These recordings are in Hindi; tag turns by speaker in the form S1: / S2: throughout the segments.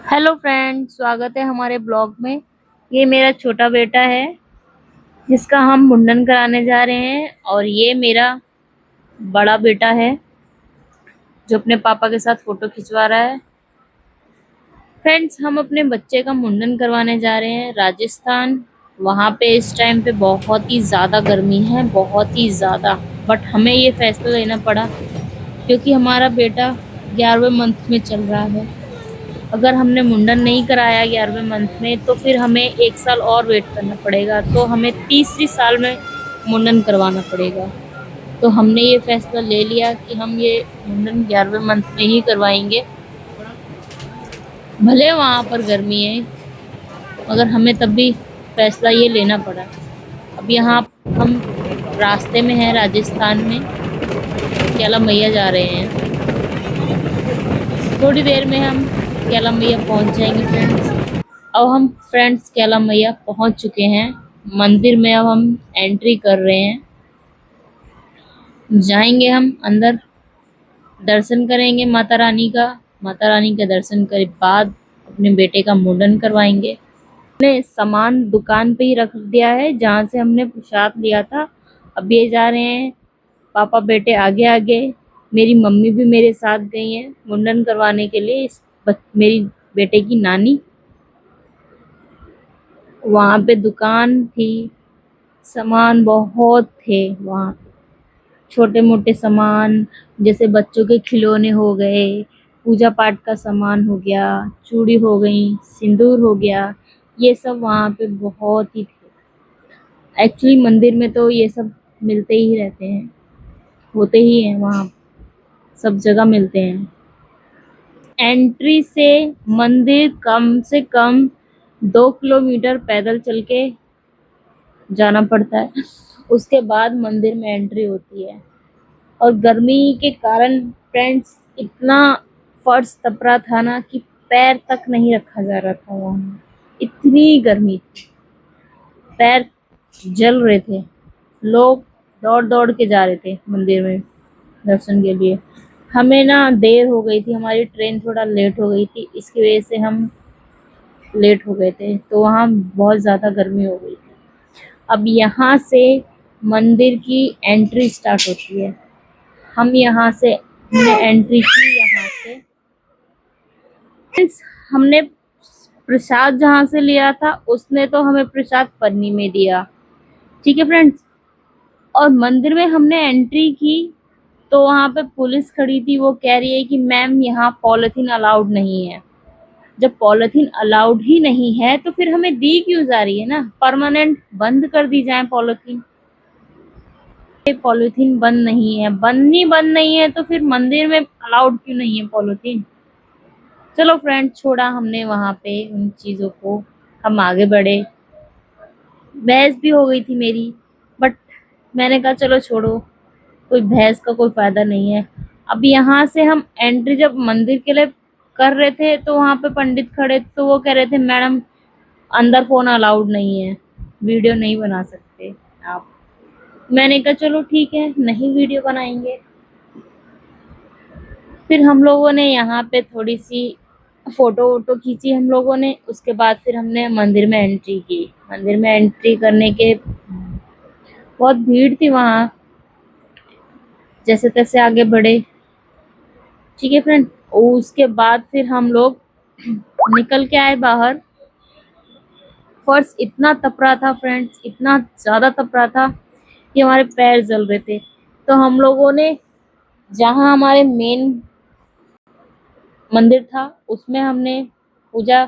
S1: हेलो फ्रेंड, स्वागत है हमारे ब्लॉग में। ये मेरा छोटा बेटा है जिसका हम मुंडन कराने जा रहे हैं, और ये मेरा बड़ा बेटा है जो अपने पापा के साथ फोटो खिंचवा रहा है। फ्रेंड्स, हम अपने बच्चे का मुंडन करवाने जा रहे हैं राजस्थान। वहाँ पे इस टाइम पे बहुत ही ज़्यादा गर्मी है, बहुत ही ज़्यादा। बट हमें ये फैसला लेना पड़ा क्योंकि हमारा बेटा 11वें मंथ में चल रहा है। अगर हमने मुंडन नहीं कराया 11वें मंथ में तो फिर हमें 1 साल और वेट करना पड़ेगा, तो हमें तीसरी साल में मुंडन करवाना पड़ेगा। तो हमने ये फैसला ले लिया कि हम ये मुंडन 11वें मंथ में ही करवाएंगे। भले वहाँ पर गर्मी है मगर हमें तब भी फैसला ये लेना पड़ा। अब यहाँ हम रास्ते में हैं, राजस्थान में कैला मैया जा रहे हैं। थोड़ी देर में हम कैला मैया पहुँच जाएंगे फ्रेंड्स। अब हम फ्रेंड्स कैला मैया पहुंच चुके हैं मंदिर में। अब हम एंट्री कर रहे हैं, जाएंगे हम अंदर, दर्शन करेंगे माता रानी का। माता रानी के दर्शन के बाद अपने बेटे का मुंडन करवाएंगे। हमने सामान दुकान पे ही रख दिया है जहाँ से हमने प्रसाद लिया था। अब ये जा रहे हैं पापा बेटे आगे आगे। मेरी मम्मी भी मेरे साथ गई हैं मुंडन करवाने के लिए। मेरी बेटे की नानी वहाँ पे दुकान थी, सामान बहुत थे वहाँ। छोटे मोटे सामान जैसे बच्चों के खिलौने हो गए, पूजा पाठ का सामान हो गया, चूड़ी हो गई, सिंदूर हो गया, ये सब वहाँ पे बहुत ही थे। एक्चुअली मंदिर में तो ये सब मिलते ही रहते हैं, होते ही हैं वहाँ, सब जगह मिलते हैं। एंट्री से मंदिर कम से कम 2 किलोमीटर पैदल चल के जाना पड़ता है, उसके बाद मंदिर में एंट्री होती है। और गर्मी के कारण फ्रेंड्स इतना फर्श तप रहा था ना कि पैर तक नहीं रखा जा रहा था वहाँ, इतनी गर्मी थी, पैर जल रहे थे। लोग दौड़ दौड़ के जा रहे थे मंदिर में दर्शन के लिए। हमें ना देर हो गई थी, हमारी ट्रेन थोड़ा लेट हो गई थी, इसकी वजह से हम लेट हो गए थे, तो वहाँ बहुत ज़्यादा गर्मी हो गई थी। अब यहाँ से मंदिर की एंट्री स्टार्ट होती है। हम यहाँ से हमने एंट्री की यहाँ से। फ्रेंड्स, हमने प्रसाद जहाँ से लिया था उसने तो हमें प्रसाद पन्नी में दिया, ठीक है फ्रेंड्स। और मंदिर में हमने एंट्री की तो वहाँ पे पुलिस खड़ी थी, वो कह रही है कि मैम यहाँ पॉलिथीन अलाउड नहीं है। जब पॉलिथीन अलाउड ही नहीं है तो फिर हमें दी क्यों जा रही है ना, परमानेंट बंद कर दी जाए पॉलिथीन। पॉलिथीन बंद नहीं है, बंद नहीं है तो फिर मंदिर में अलाउड क्यों नहीं है पॉलिथीन। चलो फ्रेंड, छोड़ा हमने वहां पे उन चीजों को, हम आगे बढ़े। बहस भी हो गई थी मेरी, बट मैंने कहा चलो छोड़ो, कोई बहस का कोई फायदा नहीं है। अब यहाँ से हम एंट्री जब मंदिर के लिए कर रहे थे तो वहां पे पंडित खड़े, तो वो कह रहे थे मैडम अंदर फोन अलाउड नहीं है, वीडियो नहीं बना सकते आप। मैंने कहा चलो ठीक है, नहीं वीडियो बनाएंगे। फिर हम लोगों ने यहाँ पे थोड़ी सी फोटो वोटो खींची हम लोगों ने। उसके बाद फिर हमने मंदिर में एंट्री की। मंदिर में एंट्री करने के बहुत भीड़ थी वहाँ, जैसे तैसे आगे बढ़े, ठीक है फ्रेंड। उसके बाद फिर हम लोग निकल के आए बाहर। फर्श इतना तप रहा था फ्रेंड्स, इतना ज्यादा तप रहा था कि हमारे पैर जल रहे थे। तो हम लोगों ने, जहाँ हमारे मेन मंदिर था उसमें हमने पूजा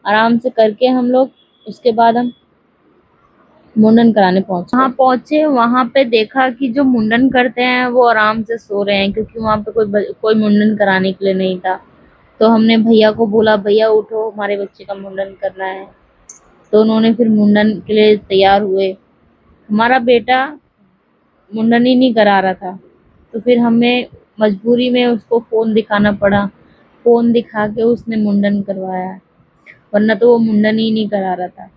S1: आराम से करके हम लोग, उसके बाद हम मुंडन कराने पहुंचे। वहाँ पहुंचे, वहाँ पे देखा कि जो मुंडन करते हैं वो आराम से सो रहे हैं, क्योंकि वहाँ पे कोई मुंडन कराने के लिए नहीं था। तो हमने भैया को बोला, भैया उठो, हमारे बच्चे का मुंडन करना है। तो उन्होंने फिर मुंडन के लिए तैयार हुए। हमारा बेटा मुंडन ही नहीं करा रहा था, तो फिर हमें मजबूरी में उसको फोन दिखाना पड़ा। फोन दिखा के उसने मुंडन करवाया, वरना तो वो मुंडन ही नहीं करा रहा था।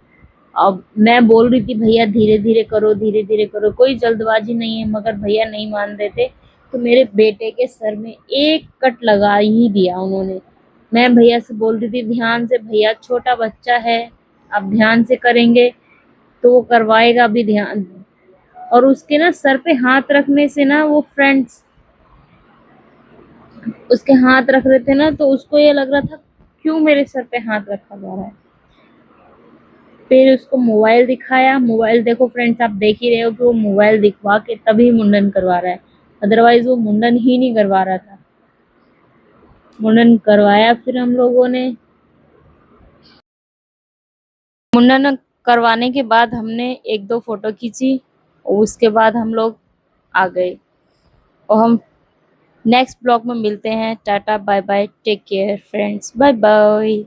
S1: अब मैं बोल रही थी भैया धीरे धीरे करो, धीरे धीरे करो, कोई जल्दबाजी नहीं है, मगर भैया नहीं मान रहे थे। तो मेरे बेटे के सर में एक कट लगा ही दिया उन्होंने। मैं भैया से बोल रही थी ध्यान से, भैया छोटा बच्चा है, अब ध्यान से करेंगे तो वो करवाएगा भी ध्यान। और उसके ना सर पे हाथ रखने से ना वो फ्रेंड्स उसके हाथ रख रहे थे ना, तो उसको ये लग रहा था क्यों मेरे सर पे हाथ रखा जा रहा है। फिर उसको मोबाइल दिखाया, मोबाइल देखो फ्रेंड्स, आप देख ही रहे हो कि वो मोबाइल दिखवा के तभी मुंडन करवा रहा है, अदरवाइज वो मुंडन ही नहीं करवा रहा था। मुंडन करवाया फिर हम लोगों ने। मुंडन करवाने के बाद हमने एक दो फोटो खींची और उसके बाद हम लोग आ गए। और हम नेक्स्ट ब्लॉग में मिलते हैं। Tata bye bye, take care friends, bye bye.